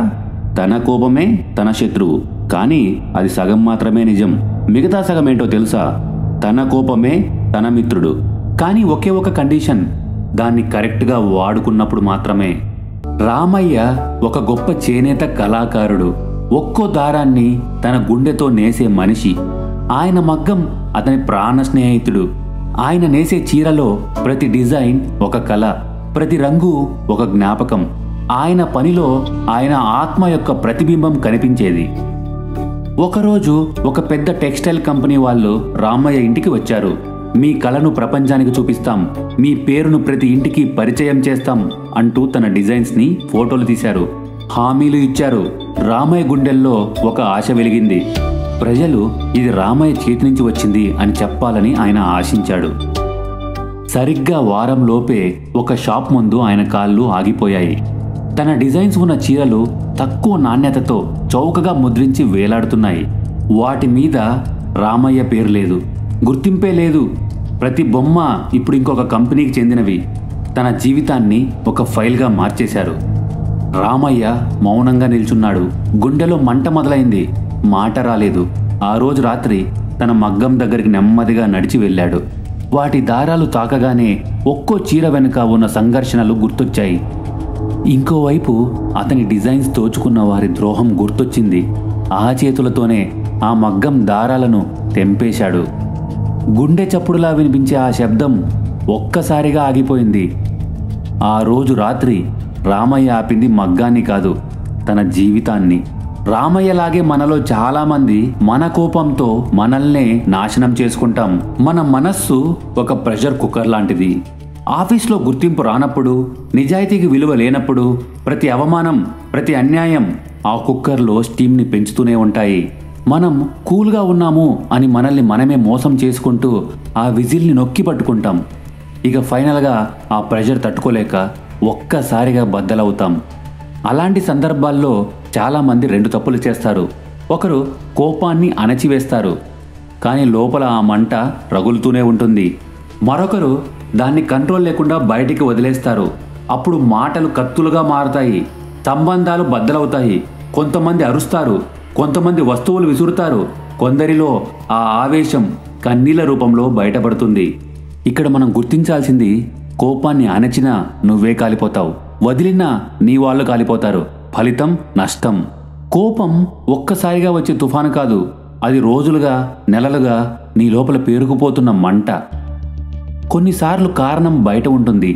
తన కోపమే తన శత్రువు. కానీ అది సగం మాత్రమే నిజం. మిగతా సగం ఏంటో తెలుసా? తన కోపమే తన మిత్రుడు. కానీ ఒకే ఒక కండిషన్, దాన్ని కరెక్ట్గా వాడుకున్నప్పుడు మాత్రమే. రామయ్య ఒక గొప్ప చేనేత కళాకారుడు. ఒక్కో దారాన్ని తన గుండెతో నేసే మనిషి. ఆయన మగ్గం అతని ప్రాణ స్నేహితుడు. ఆయన నేసే చీరలో ప్రతి డిజైన్ ఒక కళ, ప్రతి రంగు ఒక జ్ఞాపకం. ఆయన పనిలో ఆయన ఆత్మ యొక్క ప్రతిబింబం కనిపించేది. ఒకరోజు ఒక పెద్ద టెక్స్టైల్ కంపెనీ వాళ్ళు రామయ్య ఇంటికి వచ్చారు. మీ కళను ప్రపంచానికి చూపిస్తాం, మీ పేరును ప్రతి ఇంటికి పరిచయం చేస్తాం అంటూ తన డిజైన్స్ని ఫోటోలు తీశారు, హామీలు ఇచ్చారు. రామయ్య గుండెల్లో ఒక ఆశ వెలిగింది. ప్రజలు ఇది రామయ్య చేతి నుంచి వచ్చింది అని చెప్పాలని ఆయన ఆశించాడు. సరిగ్గా వారం లోపే ఒక షాప్ ముందు ఆయన కాళ్ళు ఆగిపోయాయి. తన డిజైన్స్ ఉన్న చీరలు తక్కువ నాణ్యతతో చౌకగా ముద్రించి వేలాడుతున్నాయి. వాటి మీద రామయ్య పేరు లేదు, గుర్తింపే లేదు. ప్రతి బొమ్మ ఇప్పుడు ఇంకొక కంపెనీకి చెందినవి. తన జీవితాన్ని ఒక ఫైల్గా మార్చేశారు. రామయ్య మౌనంగా నిల్చున్నాడు. గుండెలో మంట మొదలైంది. మాట రాలేదు. ఆ రోజు రాత్రి తన మగ్గం దగ్గరికి నెమ్మదిగా నడిచి వెళ్ళాడు. వాటి దారాలు తాకగానే ఒక్కో చీర వెనుక ఉన్న సంఘర్షణలు గుర్తొచ్చాయి. ఇంకోవైపు అతని డిజైన్స్ దోచుకున్న వారి ద్రోహం గుర్తొచ్చింది. ఆ చేతులతోనే ఆ మగ్గం దారాలను తెంపేశాడు. గుండె చప్పుడులా వినిపించే ఆ శబ్దం ఒక్కసారిగా ఆగిపోయింది. ఆ రోజు రాత్రి రామయ్య ఆపింది మగ్గాన్ని కాదు, తన జీవితాన్ని. రామయ్యలాగే మనలో చాలామంది మన కోపంతో మనల్నే నాశనం చేసుకుంటాం. మన మనస్సు ఒక ప్రెషర్ కుక్కర్ లాంటిది. ఆఫీస్లో గుర్తింపు రానప్పుడు, నిజాయితీకి విలువ లేనప్పుడు, ప్రతి అవమానం, ప్రతి అన్యాయం ఆ కుక్కర్లో స్టీమ్ని పెంచుతూనే ఉంటాయి. మనం కూల్గా ఉన్నాము అని మనల్ని మనమే మోసం చేసుకుంటూ ఆ విజిల్ని నొక్కి పట్టుకుంటాం. ఇక ఫైనల్గా ఆ ప్రెషర్ తట్టుకోలేక ఒక్కసారిగా బద్దలవుతాం. అలాంటి సందర్భాల్లో చాలామంది రెండు తప్పులు చేస్తారు. ఒకరు కోపాన్ని అణచివేస్తారు, కానీ లోపల ఆ మంట రగులుతూనే ఉంటుంది. మరొకరు దాన్ని కంట్రోల్ లేకుండా బయటికి వదిలేస్తారు. అప్పుడు మాటలు కత్తులుగా మారుతాయి, సంబంధాలు బద్దలవుతాయి. కొంతమంది అరుస్తారు, కొంతమంది వస్తువులు విసురుతారు. కొందరిలో ఆ ఆవేశం కన్నీళ్ల రూపంలో బయటపడుతుంది. ఇక్కడ మనం గుర్తించాల్సింది, కోపాన్ని అణచినా నువ్వే కాలిపోతావు, వదిలినా నీ వాళ్ళు కాలిపోతారు. ఫలితం నష్టం. కోపం ఒక్కసారిగా వచ్చే తుఫాను కాదు, అది రోజులుగా, నెలలుగా నీ లోపల పేరుకుపోతున్న మంట. కొన్నిసార్లు కారణం బయట ఉంటుంది.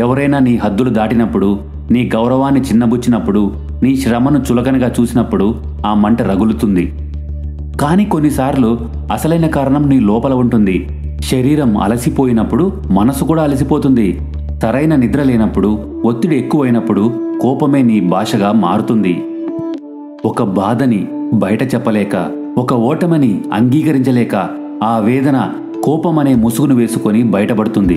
ఎవరైనా నీ హద్దులు దాటినప్పుడు, నీ గౌరవాన్ని చిన్నబుచ్చినప్పుడు, నీ శ్రమను చులకనగా చూసినప్పుడు ఆ మంట రగులుతుంది. కానీ కొన్నిసార్లు అసలైన కారణం నీ లోపల ఉంటుంది. శరీరం అలసిపోయినప్పుడు మనసు కూడా అలసిపోతుంది. సరైన నిద్ర లేనప్పుడు, ఒత్తిడి ఎక్కువైనప్పుడు కోపమే నీ భాషగా మారుతుంది. ఒక బాధని బయట చెప్పలేక, ఒక ఓటమిని అంగీకరించలేక ఆ వేదన కోపం అనే ముసుగును వేసుకొని బయటపడుతుంది.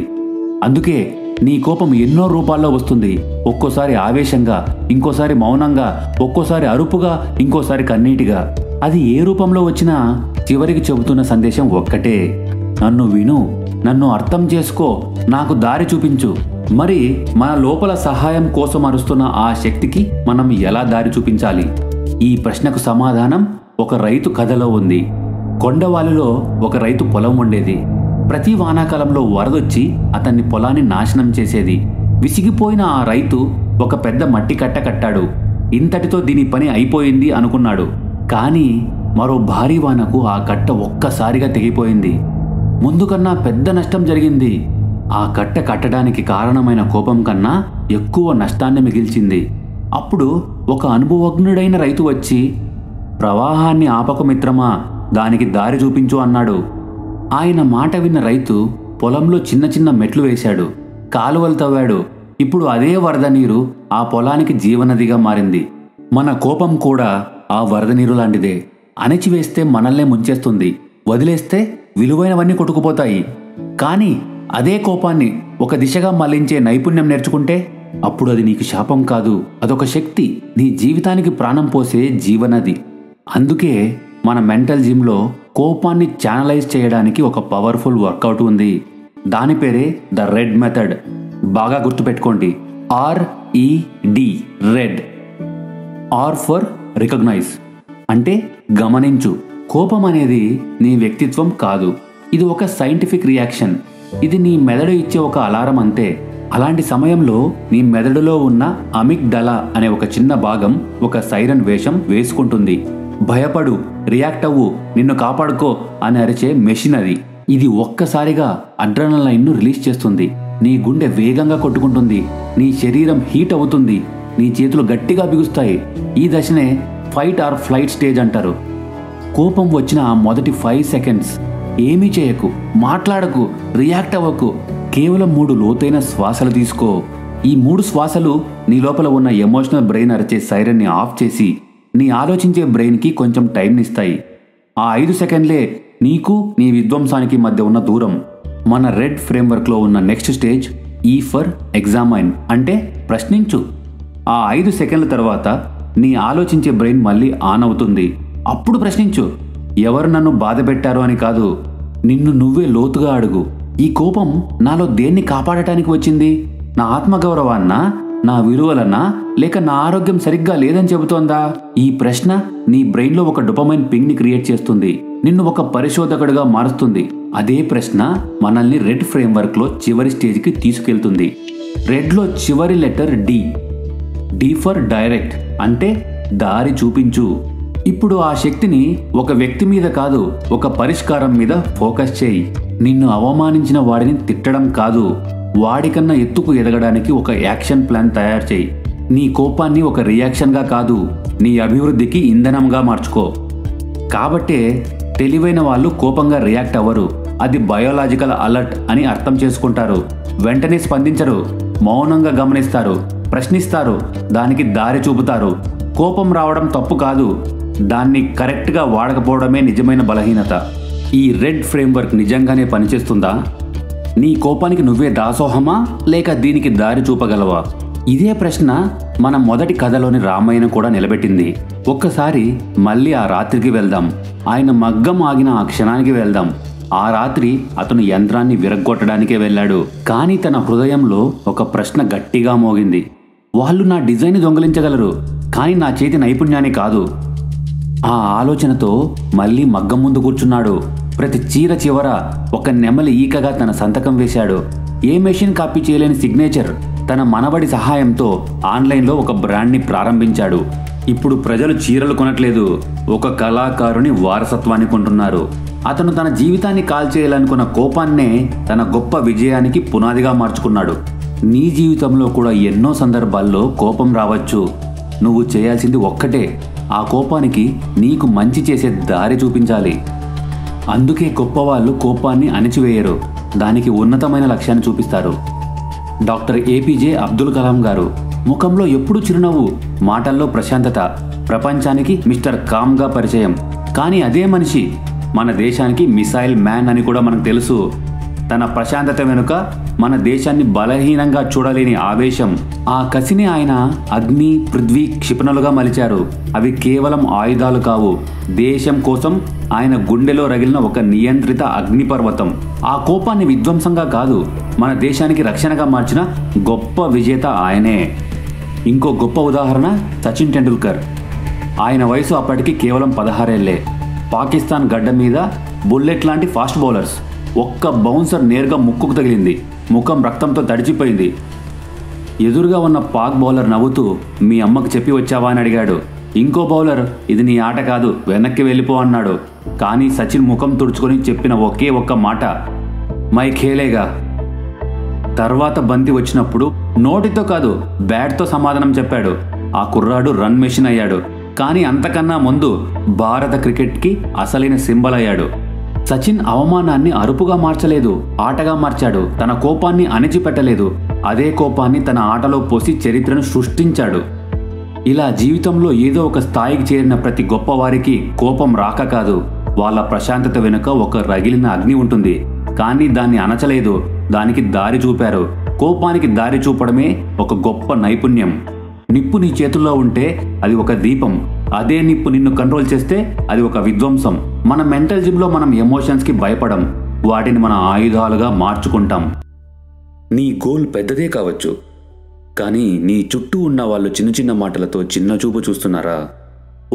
అందుకే నీ కోపం ఎన్నో రూపాల్లో వస్తుంది. ఒక్కోసారి ఆవేశంగా, ఇంకోసారి మౌనంగా, ఒక్కోసారి అరుపుగా, ఇంకోసారి కన్నీటిగా. అది ఏ రూపంలో వచ్చినా చివరికి చెబుతున్న సందేశం ఒక్కటే: నన్ను విను, నన్ను అర్థం చేసుకో, నాకు దారి చూపించు. మరి మన లోపల సహాయం కోసం అరుస్తున్న ఆ శక్తికి మనం ఎలా దారి చూపించాలి? ఈ ప్రశ్నకు సమాధానం ఒక రైతు కథలో ఉంది. కొండవాలిలో ఒక రైతు పొలం ఉండేది. ప్రతి వానాకాలంలో వరదొచ్చి అతన్ని పొలాన్ని నాశనం చేసేది. విసిగిపోయిన ఆ రైతు ఒక పెద్ద మట్టి కట్ట కట్టాడు. ఇంతటితో దీని పని అయిపోయింది అనుకున్నాడు. కానీ మరో భారీ వానకు ఆ కట్ట ఒక్కసారిగా తెగిపోయింది. ముందు కన్నా పెద్ద నష్టం జరిగింది. ఆ కట్ట కట్టడానికి కారణమైన కోపం కన్నా ఎక్కువ నష్టాన్ని మిగిల్చింది. అప్పుడు ఒక అనుభవజ్ఞుడైన రైతు వచ్చి, ప్రవాహాన్ని ఆపక మిత్రమా, దానికి దారి చూపించు అన్నాడు. ఆయన మాట విన్న రైతు పొలంలో చిన్న చిన్న మెట్లు వేశాడు, కాలువలు తవ్వాడు. ఇప్పుడు అదే వరద నీరు ఆ పొలానికి జీవనదిగా మారింది. మన కోపం కూడా ఆ వరద నీరు లాంటిదే. అణిచివేస్తే మనల్నే ముంచేస్తుంది, వదిలేస్తే విలువైనవన్నీ కొట్టుకుపోతాయి. కానీ అదే కోపాన్ని ఒక దిశగా మళ్లించే నైపుణ్యం నేర్చుకుంటే అప్పుడు అది నీకు శాపం కాదు, అదొక శక్తి, నీ జీవితానికి ప్రాణం పోసే జీవనది. అందుకే మన మెంటల్ జిమ్లో కోపాన్ని ఛానలైజ్ చేయడానికి ఒక పవర్ఫుల్ వర్కౌట్ ఉంది. దాని పేరే ద రెడ్ మెథడ్. బాగా గుర్తుపెట్టుకోండి, RED, RED. R for recognise, అంటే గమనించు. కోపం అనేది నీ వ్యక్తిత్వం కాదు, ఇది ఒక సైంటిఫిక్ రియాక్షన్. ఇది నీ మెదడు ఇచ్చే ఒక అలారం అంతే. అలాంటి సమయంలో నీ మెదడులో ఉన్న అమిగ్డలా అనే ఒక చిన్న భాగం ఒక సైరన్ వేషం వేసుకుంటుంది. భయపడు, రియాక్ట్ అవ్వు, నిన్ను కాపాడుకో అని అరిచే మెషిన్ అది. ఇది ఒక్కసారిగా అడ్రినలైన్ను రిలీజ్ చేస్తుంది. నీ గుండె వేగంగా కొట్టుకుంటుంది, నీ శరీరం హీట్ అవుతుంది, నీ చేతులు గట్టిగా బిగుస్తాయి. ఈ దశనే ఫైట్ ఆర్ ఫ్లైట్ స్టేజ్ అంటారు. కోపం వచ్చిన ఆ మొదటి 5 సెకండ్స్ ఏమీ చేయకు, మాట్లాడకు, రియాక్ట్ అవ్వకు. కేవలం 3 లోతైన శ్వాసలు తీసుకో. ఈ 3 శ్వాసలు నీ లోపల ఉన్న ఎమోషనల్ బ్రెయిన్ అరిచే సైరన్ని ఆఫ్ చేసి నీ ఆలోచించే బ్రెయిన్కి కొంచెం టైంనిస్తాయి. ఆ 5 సెకండ్లే నీకు నీ విధ్వంసానికి మధ్య ఉన్న దూరం. మన రెడ్ ఫ్రేమ్వర్క్లో ఉన్న నెక్స్ట్ స్టేజ్ E ఫర్ ఎగ్జామైన్, అంటే ప్రశ్నించు. ఆ 5 సెకండ్ల తర్వాత నీ ఆలోచించే బ్రెయిన్ మళ్ళీ ఆన్ అవుతుంది. అప్పుడు ప్రశ్నించు. ఎవరు నన్ను బాధ పెట్టారు అని కాదు, నిన్ను నువ్వే లోతుగా అడుగు. ఈ కోపం నాలో దేన్ని కాపాడటానికి వచ్చింది? నా ఆత్మగౌరవాన్నా, నా విలువలన్నా, లేక నా ఆరోగ్యం సరిగ్గా లేదని చెబుతోందా? ఈ ప్రశ్న నీ బ్రెయిన్లో ఒక డోపమైన్ పింగ్ ని క్రియేట్ చేస్తుంది, నిన్ను ఒక పరిశోధకుడిగా మారుస్తుంది. అదే ప్రశ్న మనల్ని రెడ్ ఫ్రేమ్వర్క్ లో చివరి స్టేజ్కి తీసుకెళ్తుంది. రెడ్లో చివరి లెటర్ D ఫర్ డైరెక్ట్, అంటే దారి చూపించు. ఇప్పుడు ఆ శక్తిని ఒక వ్యక్తి మీద కాదు, ఒక పరిష్కారం మీద ఫోకస్ చేయి. నిన్ను అవమానించిన వాడిని తిట్టడం కాదు, వాడికన్నా ఎత్తుకు ఎదగడానికి ఒక యాక్షన్ ప్లాన్ తయారు చేయి. నీ కోపాన్ని ఒక రియాక్షన్గా కాదు, నీ అభివృద్ధికి ఇంధనంగా మార్చుకో. కాబట్టే తెలివైన వాళ్ళు కోపంగా రియాక్ట్ అవ్వరు. అది బయోలాజికల్ అలర్ట్ అని అర్థం చేసుకుంటారు. వెంటనే స్పందించరు, మౌనంగా గమనిస్తారు, ప్రశ్నిస్తారు, దానికి దారి చూపుతారు. కోపం రావడం తప్పు కాదు, దాన్ని కరెక్ట్గా వాడకపోవడమే నిజమైన బలహీనత. ఈ రెడ్ ఫ్రేమ్వర్క్ నిజంగానే పనిచేస్తుందా? నీ కోపానికి నువ్వే దాసోహమా, లేక దీనికి దారి చూపగలవా? ఇదే ప్రశ్న మన మొదటి కథలోని రామాయణం కూడా నిలబెట్టింది. ఒక్కసారి మళ్ళీ ఆ రాత్రికి వెళ్దాం. ఆయన మగ్గం ఆగిన ఆ క్షణానికి వెళ్దాం. ఆ రాత్రి అతను యంత్రాన్ని విరగ్గొట్టడానికే వెళ్ళాడు. కానీ తన హృదయంలో ఒక ప్రశ్న గట్టిగా మోగింది. వాళ్ళు నా డిజైన్ని దొంగలించగలరు, కానీ నా చేతి నైపుణ్యాన్ని కాదు. ఆ ఆలోచనతో మళ్ళీ మగ్గం ముందు కూర్చున్నాడు. ప్రతి చీర చివర ఒక నెమలి ఈకగా తన సంతకం వేశాడు. ఏ మెషిన్ కాపీ చేయలేని సిగ్నేచర్. తన మనవడి సహాయంతో ఆన్లైన్లో ఒక బ్రాండ్ని ప్రారంభించాడు. ఇప్పుడు ప్రజలు చీరలు కొనట్లేదు, ఒక కళాకారుని వారసత్వాన్ని కొంటున్నారు. అతను తన జీవితాన్ని కాల్చేయాలనుకున్న కోపాన్నే తన గొప్ప విజయానికి పునాదిగా మార్చుకున్నాడు. నీ జీవితంలో కూడా ఎన్నో సందర్భాల్లో కోపం రావచ్చు. నువ్వు చేయాల్సింది ఒక్కటే, ఆ కోపానికి నీకు మంచి చేసే దారి చూపించాలి. అందుకే గొప్పవాళ్ళు కోపాన్ని అణిచివేయరు, దానికి ఉన్నతమైన లక్ష్యాన్ని చూపిస్తారు. డాక్టర్ APJ అబ్దుల్ కలాం గారు. ముఖంలో ఎప్పుడూ చిరునవ్వు, మాటల్లో ప్రశాంతత, ప్రపంచానికి మిస్టర్ కామ్గా పరిచయం. కానీ అదే మనిషి మన దేశానికి మిసైల్ మ్యాన్ అని కూడా మనకు తెలుసు. తన ప్రశాంతత వెనుక మన దేశాన్ని బలహీనంగా చూడలేని ఆవేశం, ఆ కసిని ఆయన అగ్ని, పృథ్వీ, క్షిపణులుగా మలిచారు. అవి కేవలం ఆయుధాలు కావు, దేశం కోసం ఆయన గుండెలో రగిలిన ఒక నియంత్రిత అగ్నిపర్వతం. ఆ కోపాన్ని విధ్వంసంగా కాదు, మన దేశానికి రక్షణగా మార్చిన గొప్ప విజేత ఆయనే. ఇంకో గొప్ప ఉదాహరణ సచిన్ టెండూల్కర్. ఆయన వయసు అప్పటికి కేవలం 16 ఏళ్లే. పాకిస్తాన్ గడ్డ మీద బుల్లెట్ లాంటి ఫాస్ట్ బౌలర్స్. ఒక్క బౌన్సర్ నేరుగా ముక్కుకు తగిలింది, ముఖం రక్తంతో తడిచిపోయింది. ఎదురుగా ఉన్న పాక్ బౌలర్ నవ్వుతూ, మీ అమ్మకు చెప్పి వచ్చావా అని అడిగాడు. ఇంకో బౌలర్, ఇది నీ ఆట కాదు, వెనక్కి వెళ్ళిపో అన్నాడు. కానీ సచిన్ ముఖం తుడుచుకొని చెప్పిన ఒకే ఒక్క మాట, మై ఖేలేగా. తర్వాత బంతి వచ్చినప్పుడు నోటితో కాదు, బ్యాట్తో సమాధానం చెప్పాడు. ఆ కుర్రాడు రన్ మెషిన్ అయ్యాడు. కానీ అంతకన్నా ముందు భారత క్రికెట్కి అసలైన సింబల్ అయ్యాడు. సచిన్ అవమానాన్ని అరుపుగా మార్చలేదు, ఆటగా మార్చాడు. తన కోపాన్ని అణిచిపెట్టలేదు, అదే కోపాన్ని తన ఆటలో పోసి చరిత్రను సృష్టించాడు. ఇలా జీవితంలో ఏదో ఒక స్థాయికి చేరిన ప్రతి గొప్పవారికి కోపం రాక కాదు, వాళ్ళ ప్రశాంతత వెనుక ఒక రగిలిన అగ్ని ఉంటుంది. కానీ దాన్ని అణచలేదు, దానికి దారి చూపారు. కోపానికి దారి చూపడమే ఒక గొప్ప నైపుణ్యం. నిప్పు నీ చేతుల్లో ఉంటే అది ఒక దీపం, అదే నిప్పు నిన్ను కంట్రోల్ చేస్తే అది ఒక విధ్వంసం. మన మెంటల్ జిమ్లో మనం ఎమోషన్స్కి భయపడం, వాటిని మన ఆయుధాలుగా మార్చుకుంటాం. నీ గోల్ పెద్దదే కావచ్చు, కానీ నీ చుట్టూ ఉన్న వాళ్ళు చిన్న చిన్న మాటలతో చిన్న చూపు చూస్తున్నారా?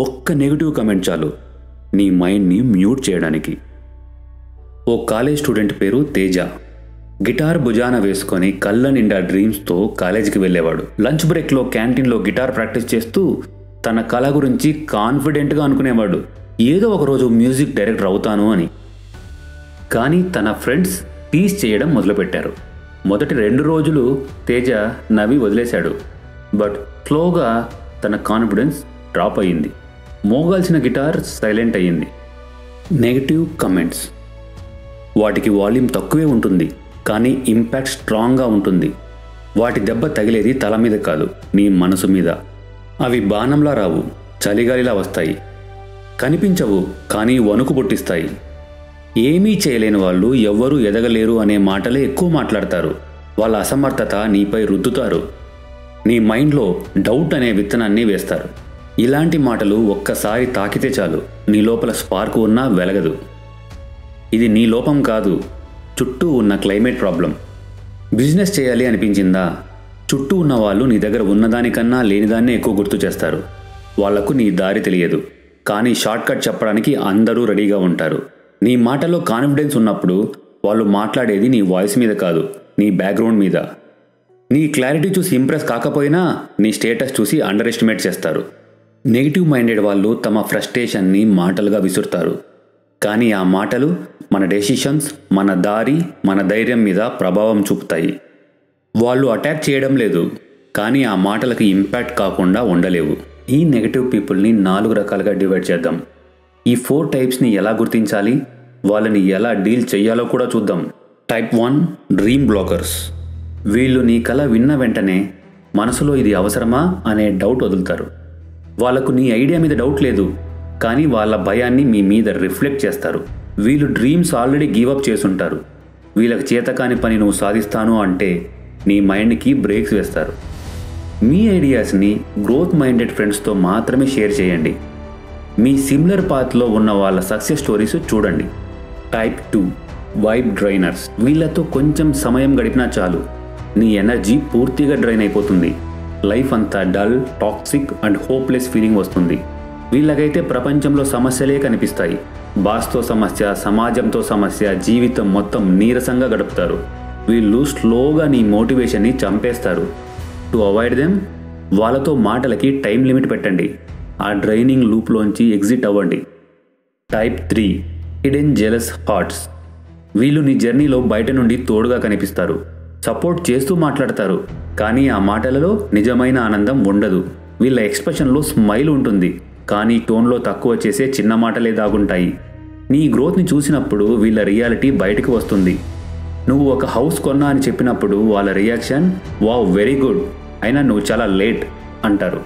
ఒక్క నెగిటివ్ కమెంట్ చాలు నీ మైండ్ని మ్యూట్ చేయడానికి. ఓ కాలేజ్ స్టూడెంట్ పేరు తేజ. గిటార్ భుజాన వేసుకొని కళ్ళ నిండా డ్రీమ్స్తో కాలేజీకి వెళ్ళేవాడు. లంచ్ బ్రేక్లో క్యాంటీన్లో గిటార్ ప్రాక్టీస్ చేస్తూ తన కళ గురించి కాన్ఫిడెంట్గా అనుకునేవాడు, ఏదో ఒకరోజు మ్యూజిక్ డైరెక్టర్ అవుతాను అని. కానీ తన ఫ్రెండ్స్ టీజ్ చేయడం మొదలుపెట్టారు. మొదటి 2 రోజులు తేజ నవ్వి వదిలేశాడు. బట్ స్లోగా తన కాన్ఫిడెన్స్ డ్రాప్ అయ్యింది. మోగాల్సిన గిటార్ సైలెంట్ అయ్యింది. నెగిటివ్ కమెంట్స్, వాటికి వాల్యూమ్ తక్కువే ఉంటుంది, కానీ ఇంపాక్ట్ స్ట్రాంగ్గా ఉంటుంది. వాటి దెబ్బ తగిలేది తల మీద కాదు, నీ మనసు మీద. అవి బాణంలా రావు, చలిగాలిలా వస్తాయి. కనిపించవు, కానీ వణుకు పుట్టిస్తాయి. ఏమీ చేయలేని వాళ్ళు ఎవ్వరూ ఎదగలేరు అనే మాటలే ఎక్కువ మాట్లాడతారు. వాళ్ళ అసమర్థత నీపై రుద్దుతారు. నీ మైండ్లో డౌట్ అనే విత్తనాన్ని వేస్తారు. ఇలాంటి మాటలు ఒక్కసారి తాకితే చాలు, నీ లోపల స్పార్క్ ఉన్నా వెలగదు. ఇది నీ లోపం కాదు, చుట్టూ ఉన్న క్లైమేట్ ప్రాబ్లం. బిజినెస్ చేయాలి అనిపించిందా? చుట్టూ ఉన్న వాళ్ళు నీ దగ్గర ఉన్నదానికన్నా లేనిదాన్నే ఎక్కువ గుర్తు చేస్తారు. వాళ్లకు నీ దారి తెలియదు, కానీ షార్ట్కట్ చెప్పడానికి అందరూ రెడీగా ఉంటారు. నీ మాటలో కాన్ఫిడెన్స్ ఉన్నప్పుడు వాళ్ళు మాట్లాడేది నీ వాయిస్ మీద కాదు, నీ బ్యాక్గ్రౌండ్ మీద. నీ క్లారిటీ చూసి ఇంప్రెస్ కాకపోయినా నీ స్టేటస్ చూసి అండర్ ఎస్టిమేట్ చేస్తారు. నెగిటివ్ మైండెడ్ వాళ్ళు తమ ఫ్రస్ట్రేషన్ని మాటలుగా విసురుతారు. కానీ ఆ మాటలు మన డెసిషన్స్, మన దారి, మన ధైర్యం మీద ప్రభావం చూపుతాయి. వాళ్ళు అటాక్ చేయడం లేదు, కానీ ఆ మాటలకు ఇంపాక్ట్ కాకుండా ఉండలేవు. ఈ నెగిటివ్ పీపుల్ని 4 రకాలుగా డివైడ్ చేద్దాం. ఈ 4 టైప్స్ని ఎలా గుర్తించాలి, వాళ్ళని ఎలా డీల్ చేయాలో కూడా చూద్దాం. Type 1 dream blockers. వీళ్ళు నీ కల విన్న వెంటనే మనసులో ఇది అవసరమా అనే డౌట్ వదులుతారు. వాళ్ళకు నీ ఐడియా మీద డౌట్ లేదు, కానీ వాళ్ళ భయాన్ని మీ మీద రిఫ్లెక్ట్ చేస్తారు. వీళ్ళు డ్రీమ్స్ ఆల్రెడీ గివప్ చేసుంటారు. వీళ్ళకి చేతకాని పని నువ్వు సాధిస్తాను అంటే నీ మైండ్కి బ్రేక్స్ వేస్తారు. మీ ఐడియాస్ని గ్రోత్ మైండెడ్ ఫ్రెండ్స్తో మాత్రమే షేర్ చేయండి. మీ సిమిలర్ పాత్లో ఉన్న వాళ్ళ సక్సెస్ స్టోరీస్ చూడండి. Type 2 vibe drainers. వీళ్ళతో కొంచెం సమయం గడిపినా చాలు, నీ ఎనర్జీ పూర్తిగా డ్రైన్ అయిపోతుంది. లైఫ్ అంతా dull, toxic and hopeless feeling వస్తుంది. వీళ్ళకైతే ప్రపంచంలో సమస్యలే కనిపిస్తాయి. బాస్తో సమస్య, సమాజంతో సమస్య, జీవితం మొత్తం నీరసంగా గడుపుతారు. వీళ్ళు స్లోగా నీ మోటివేషన్ని చంపేస్తారు. టు అవాయిడ్ దెమ్, వాళ్ళతో మాటలకి టైం లిమిట్ పెట్టండి. ఆ డ్రైనింగ్ లూప్లోంచి ఎగ్జిట్ అవ్వండి. Type 3 hidden jealous hearts. వీళ్ళు నీ జర్నీలో బయట నుండి తోడుగా కనిపిస్తారు, సపోర్ట్ చేస్తూ మాట్లాడతారు, కానీ ఆ మాటలలో నిజమైన ఆనందం ఉండదు. వీళ్ళ ఎక్స్ప్రెషన్లో స్మైల్ ఉంటుంది, కానీ టోన్లో తక్కువ చేసే చిన్న మాటలే దాగుంటాయి. నీ గ్రోత్ని చూసినప్పుడు వీళ్ళ రియాలిటీ బయటకు వస్తుంది. నువ్వు ఒక హౌస్ కొన్నా అని చెప్పినప్పుడు వాళ్ళ రియాక్షన్ వావ్ వెరీ గుడ్, అయినా నువ్వు చాలా లేట్ అంటారు.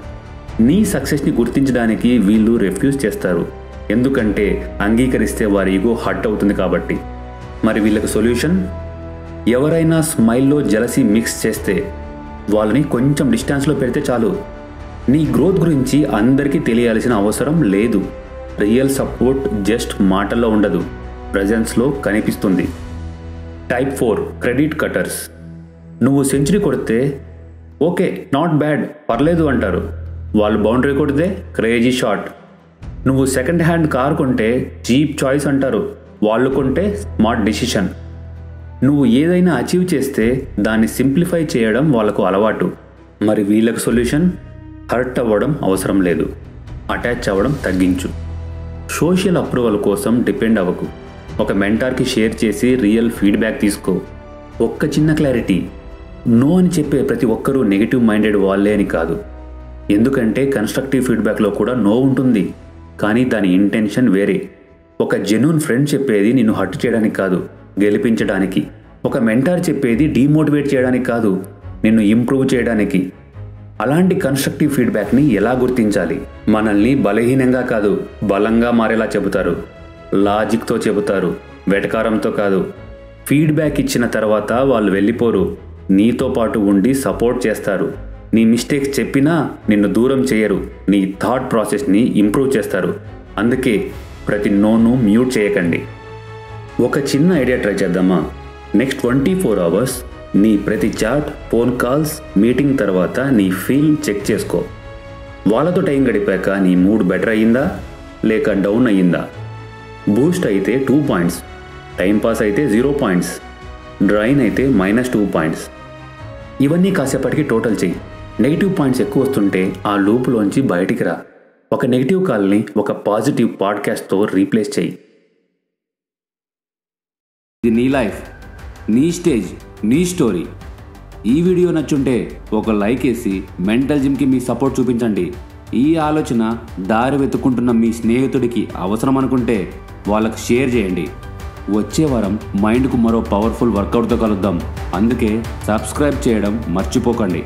నీ సక్సెస్ని గుర్తించడానికి వీళ్ళు రిఫ్యూజ్ చేస్తారు, ఎందుకంటే అంగీకరిస్తే వారి ఈగో హర్ట్ అవుతుంది కాబట్టి. మరి వీళ్ళకి సొల్యూషన్? ఎవరైనా స్మైల్లో జలసీ మిక్స్ చేస్తే వాళ్ళని కొంచెం డిస్టెన్స్లో పెడితే చాలు. నీ గ్రోత్ గురించి అందరికీ తెలియాల్సిన అవసరం లేదు. రియల్ సపోర్ట్ జస్ట్ మాటల్లో ఉండదు, ప్రెజెన్స్లో కనిపిస్తుంది. Type 4 credit cutters. నువ్వు సెంచరీ కొడితే ఓకే నాట్ బ్యాడ్ పర్లేదు అంటారు, వాళ్ళు బౌండరీ కొడితే క్రేజీ షాట్. నువ్వు సెకండ్ హ్యాండ్ కార్ కొంటే చీప్ చాయిస్ అంటారు, వాళ్ళు కొంటే స్మార్ట్ డిసిషన్. నువ్వు ఏదైనా అచీవ్ చేస్తే దాన్ని సింప్లిఫై చేయడం వాళ్ళకు అలవాటు. మరి వీళ్ళకి సొల్యూషన్? హర్ట్ అవ్వడం అవసరం లేదు, అటాచ్ అవ్వడం తగ్గించు. సోషల్ అప్రూవల్ కోసం డిపెండ్ అవ్వకు. ఒక మెంటార్కి షేర్ చేసి రియల్ ఫీడ్బ్యాక్ తీసుకో. ఒక్క చిన్న క్లారిటీ, నో అని చెప్పే ప్రతి ఒక్కరూ నెగిటివ్ మైండెడ్ వాళ్ళే అని కాదు. ఎందుకంటే కన్స్ట్రక్టివ్ ఫీడ్బ్యాక్లో కూడా నో ఉంటుంది, కానీ దాని ఇంటెన్షన్ వేరే. ఒక జెన్యూన్ ఫ్రెండ్ చెప్పేది నిన్ను హర్ట్ చేయడానికి కాదు, గెలిపించడానికి. ఒక మెంటార్ చెప్పేది డీమోటివేట్ చేయడానికి కాదు, నిన్ను ఇంప్రూవ్ చేయడానికి. అలాంటి కన్స్ట్రక్టివ్ ఫీడ్బ్యాక్ని ఎలా గుర్తించాలి? మనల్ని బలహీనంగా కాదు, బలంగా మారేలా చెబుతారు. లాజిక్తో చెబుతారు, వెటకారంతో కాదు. ఫీడ్బ్యాక్ ఇచ్చిన తర్వాత వాళ్ళు వెళ్ళిపోరు, నీతో పాటు ఉండి సపోర్ట్ చేస్తారు. నీ మిస్టేక్స్ చెప్పినా నిన్ను దూరం చేయరు, నీ థాట్ ప్రాసెస్ని ఇంప్రూవ్ చేస్తారు. అందుకే ప్రతి నోను మ్యూట్ చేయకండి. ఒక చిన్న ఐడియా ట్రై చేద్దామా? నెక్స్ట్ 24 hours నీ ప్రతి చాట్, ఫోన్ కాల్స్, మీటింగ్ తర్వాత నీ ఫీల్ చెక్ చేసుకో. వాళ్ళతో టైం గడిపాక నీ మూడ్ బెటర్ అయ్యిందా లేక డౌన్ అయ్యిందా? బూస్ట్ అయితే 2 points, టైంపాస్ అయితే 0 points, డ్రైన్ అయితే -2 points. ఇవన్నీ కాసేపటికి టోటల్ చెయ్యి. నెగిటివ్ పాయింట్స్ ఎక్కువ వస్తుంటే ఆ లూప్లోంచి బయటికి రా. ఒక నెగిటివ్ కాల్ని ఒక పాజిటివ్ పాడ్కాస్ట్తో రీప్లేస్ చెయ్యి.
ఇది నీ లైఫ్, నీ స్టేజ్, నీ స్టోరీ. ఈ వీడియో నచ్చుంటే ఒక లైక్ వేసి మెంటల్ జిమ్కి మీ సపోర్ట్ చూపించండి. ఈ ఆలోచన దారి వెతుక్కుంటున్న మీ స్నేహితుడికి అవసరం అనుకుంటే వాళ్ళకు షేర్ చేయండి. వచ్చే వారం మైండ్కు మరో పవర్ఫుల్ వర్కౌట్తో కలుద్దాం. అందుకే సబ్స్క్రైబ్ చేయడం మర్చిపోకండి.